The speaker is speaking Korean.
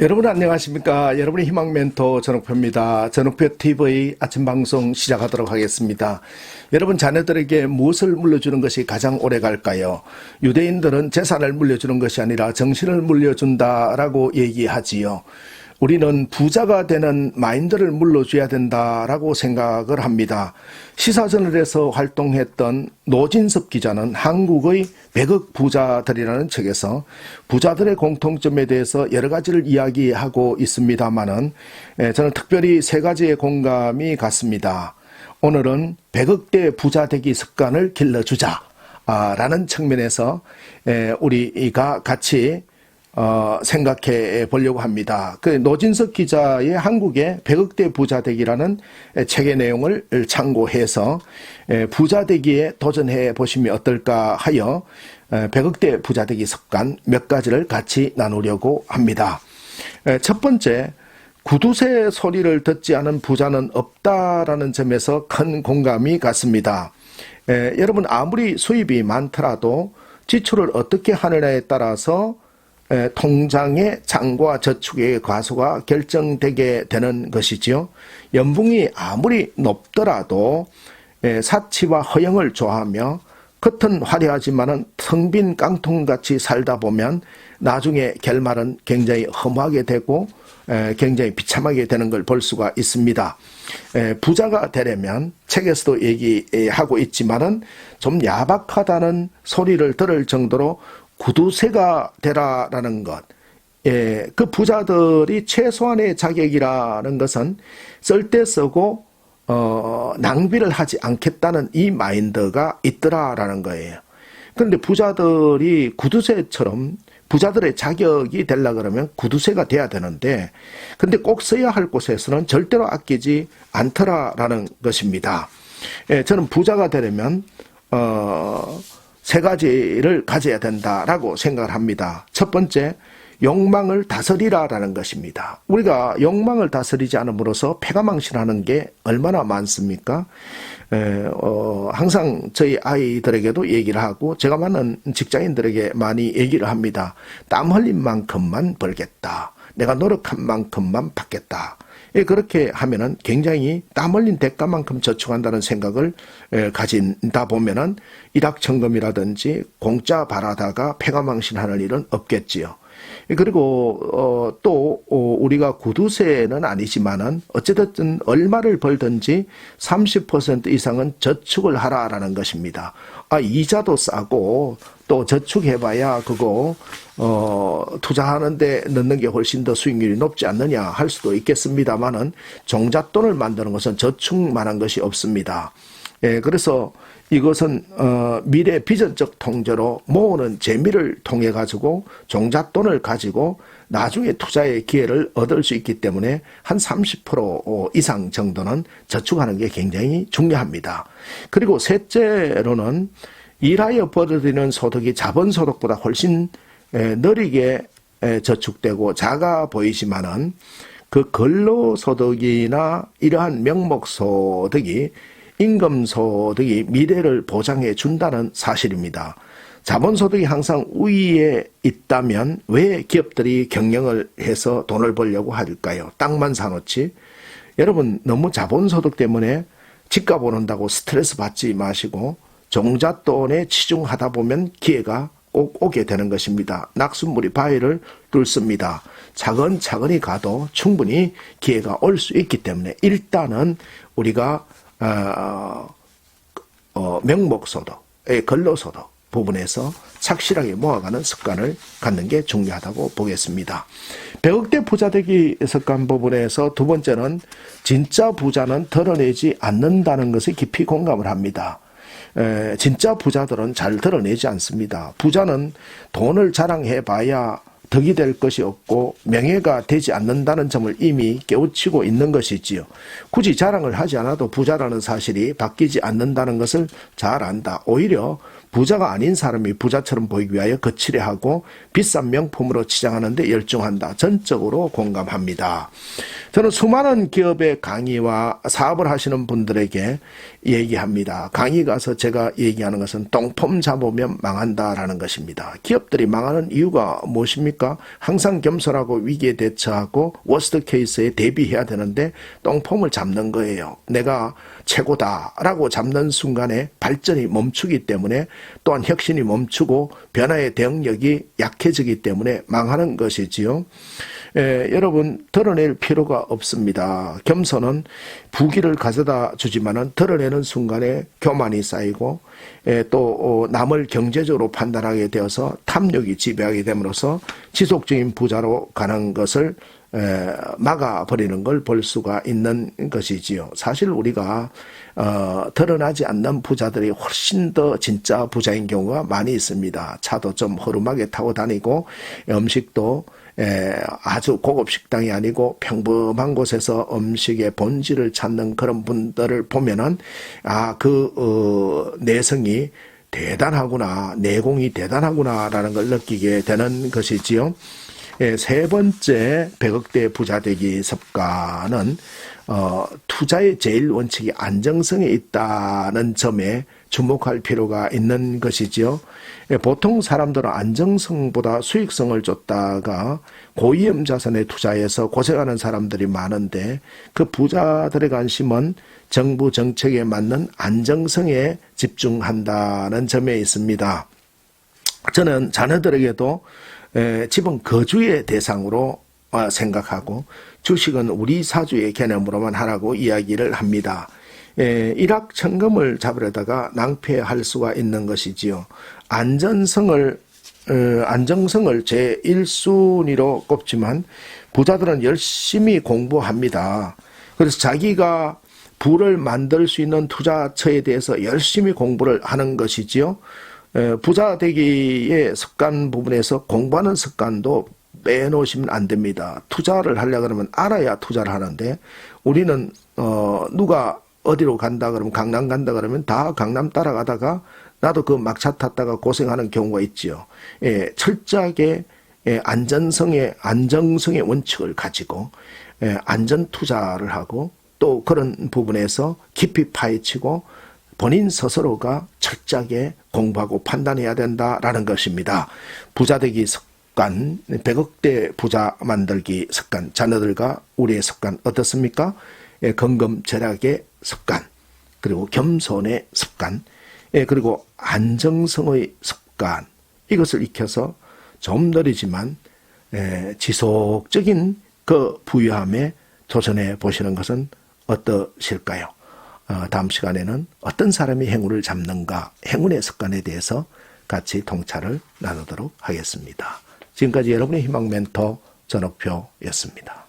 여러분 안녕하십니까? 여러분의 희망 멘토 전옥표입니다. 전옥표 TV 아침 방송 시작하도록 하겠습니다. 여러분 자녀들에게 무엇을 물려주는 것이 가장 오래 갈까요? 유대인들은 재산을 물려주는 것이 아니라 정신을 물려준다라고 얘기하지요. 우리는 부자가 되는 마인드를 물려줘야 된다라고 생각을 합니다. 시사저널에서 활동했던 노진섭 기자는 한국의 100억 부자들이라는 책에서 부자들의 공통점에 대해서 여러 가지를 이야기하고 있습니다만은 저는 특별히 세 가지의 공감이 갔습니다. 오늘은 100억대 부자 되기 습관을 길러주자 라는 측면에서 우리가 같이 생각해 보려고 합니다. 그 노진석 기자의 한국의 100억대 부자 되기라는 책의 내용을 참고해서 부자 되기에 도전해 보시면 어떨까 하여 100억대 부자 되기 습관 몇 가지를 같이 나누려고 합니다. 첫 번째, 구두쇠 소리를 듣지 않은 부자는 없다라는 점에서 큰 공감이 갔습니다. 여러분 아무리 수입이 많더라도 지출을 어떻게 하느냐에 따라서 통장의 장과 저축의 과수가 결정되게 되는 것이지요. 연봉이 아무리 높더라도 사치와 허영을 좋아하며 겉은 화려하지만은 텅 빈 깡통같이 살다 보면 나중에 결말은 굉장히 험하게 되고 굉장히 비참하게 되는 걸 볼 수가 있습니다. 부자가 되려면 책에서도 얘기하고 있지만은 좀 야박하다는 소리를 들을 정도로 구두쇠가 되라라는 것. 그 부자들이 최소한의 자격이라는 것은 쓸 때 쓰고 낭비를 하지 않겠다는 이 마인드가 있더라라는 거예요. 그런데 부자들이 구두쇠처럼 부자들의 자격이 되려 그러면 구두쇠가 돼야 되는데 근데 꼭 써야 할 곳에서는 절대로 아끼지 않더라라는 것입니다. 저는 부자가 되려면 세 가지를 가져야 된다라고 생각을 합니다. 첫 번째, 욕망을 다스리라라는 것입니다. 우리가 욕망을 다스리지 않음으로써 패가망신하는 게 얼마나 많습니까? 항상 저희 아이들에게도 얘기를 하고 제가 만난 직장인들에게 많이 얘기를 합니다. 땀 흘린 만큼만 벌겠다. 내가 노력한 만큼만 받겠다. 그렇게 하면은 굉장히 땀 흘린 대가만큼 저축한다는 생각을 가진다 보면은 일확천금이라든지 공짜 바라다가 패가망신하는 일은 없겠지요. 그리고 또 우리가 구두쇠는 아니지만은 어쨌든 얼마를 벌든지 30% 이상은 저축을 하라라는 것입니다. 이자도 싸고 또 저축해봐야 그거 투자하는데 넣는 게 훨씬 더 수익률이 높지 않느냐 할 수도 있겠습니다만은 종잣돈을 만드는 것은 저축만한 것이 없습니다. 그래서 이것은 미래 비전적 통제로 모으는 재미를 통해 가지고 종잣돈을 가지고 나중에 투자의 기회를 얻을 수 있기 때문에 한 30% 이상 정도는 저축하는 게 굉장히 중요합니다. 그리고 셋째로는 일하여 벌어들이는 소득이 자본소득보다 훨씬 느리게 저축되고 작아 보이지만은 그 근로소득이나 이러한 명목소득이 임금소득이 미래를 보장해 준다는 사실입니다. 자본소득이 항상 우위에 있다면 왜 기업들이 경영을 해서 돈을 벌려고 할까요? 땅만 사놓지. 여러분 너무 자본소득 때문에 집값 오른다고 스트레스 받지 마시고 종잣돈에 치중하다 보면 기회가 꼭 오게 되는 것입니다. 낙숫물이 바위를 뚫습니다. 차근차근히 가도 충분히 기회가 올 수 있기 때문에 일단은 우리가 명목소득, 근로소득 부분에서 착실하게 모아가는 습관을 갖는 게 중요하다고 보겠습니다. 100억대 부자 되기 습관 부분에서 두 번째는 진짜 부자는 드러내지 않는다는 것에 깊이 공감을 합니다. 진짜 부자들은 잘 드러내지 않습니다. 부자는 돈을 자랑해봐야 덕이 될 것이 없고 명예가 되지 않는다는 점을 이미 깨우치고 있는 것이지요. 굳이 자랑을 하지 않아도 부자라는 사실이 바뀌지 않는다는 것을 잘 안다. 오히려 부자가 아닌 사람이 부자처럼 보이기 위하여 거칠해하고 비싼 명품으로 치장하는 데 열중한다. 전적으로 공감합니다. 저는 수많은 기업의 강의와 사업을 하시는 분들에게 얘기합니다. 강의 가서 제가 얘기하는 것은 똥폼 잡으면 망한다라는 것입니다. 기업들이 망하는 이유가 무엇입니까? 항상 겸손하고 위기에 대처하고 워스트 케이스에 대비해야 되는데 똥폼을 잡는 거예요. 내가 최고다라고 잡는 순간에 발전이 멈추기 때문에 또한 혁신이 멈추고 변화의 대응력이 약해지기 때문에 망하는 것이지요. 여러분 드러낼 필요가 없습니다. 겸손은 부귀를 가져다 주지만은 드러내는 순간에 교만이 쌓이고 또 남을 경제적으로 판단하게 되어서 탐욕이 지배하게 됨으로써 지속적인 부자로 가는 것을 막아버리는 걸 볼 수가 있는 것이지요. 사실 우리가 드러나지 않는 부자들이 훨씬 더 진짜 부자인 경우가 많이 있습니다. 차도 좀 허름하게 타고 다니고 음식도 아주 고급 식당이 아니고 평범한 곳에서 음식의 본질을 찾는 그런 분들을 보면은 내성이 대단하구나, 내공이 대단하구나라는 걸 느끼게 되는 것이지요. 세 번째 100억대 부자 되기 습관은 투자의 제일 원칙이 안정성에 있다는 점에 주목할 필요가 있는 것이지요. 보통 사람들은 안정성보다 수익성을 쫓다가 고위험 자산에 투자해서 고생하는 사람들이 많은데 그 부자들의 관심은 정부 정책에 맞는 안정성에 집중한다는 점에 있습니다. 저는 자녀들에게도 집은 거주의 대상으로 생각하고 주식은 우리 사주의 개념으로만 하라고 이야기를 합니다. 일확천금을 잡으려다가 낭패할 수가 있는 것이지요. 안정성을 제1순위로 꼽지만 부자들은 열심히 공부합니다. 그래서 자기가 부를 만들 수 있는 투자처에 대해서 열심히 공부를 하는 것이지요. 부자 되기의 습관 부분에서 공부하는 습관도 빼놓으시면 안 됩니다. 투자를 하려고 그러면 알아야 투자를 하는데 우리는 누가 어디로 간다 그러면 강남 간다 그러면 다 강남 따라가다가 나도 그 막차 탔다가 고생하는 경우가 있지요. 철저하게 안정성의 원칙을 가지고 안전 투자를 하고 또 그런 부분에서 깊이 파헤치고 본인 스스로가 철저하게 공부하고 판단해야 된다라는 것입니다. 부자 되기 습관, 100억대 부자 만들기 습관, 자녀들과 우리의 습관 어떻습니까? 건금절약의 습관, 그리고 겸손의 습관, 그리고 안정성의 습관, 이것을 익혀서 좀 느리지만 지속적인 그 부유함에 도전해 보시는 것은 어떠실까요? 다음 시간에는 어떤 사람이 행운을 잡는가, 행운의 습관에 대해서 같이 통찰을 나누도록 하겠습니다. 지금까지 여러분의 희망 멘토 전옥표였습니다.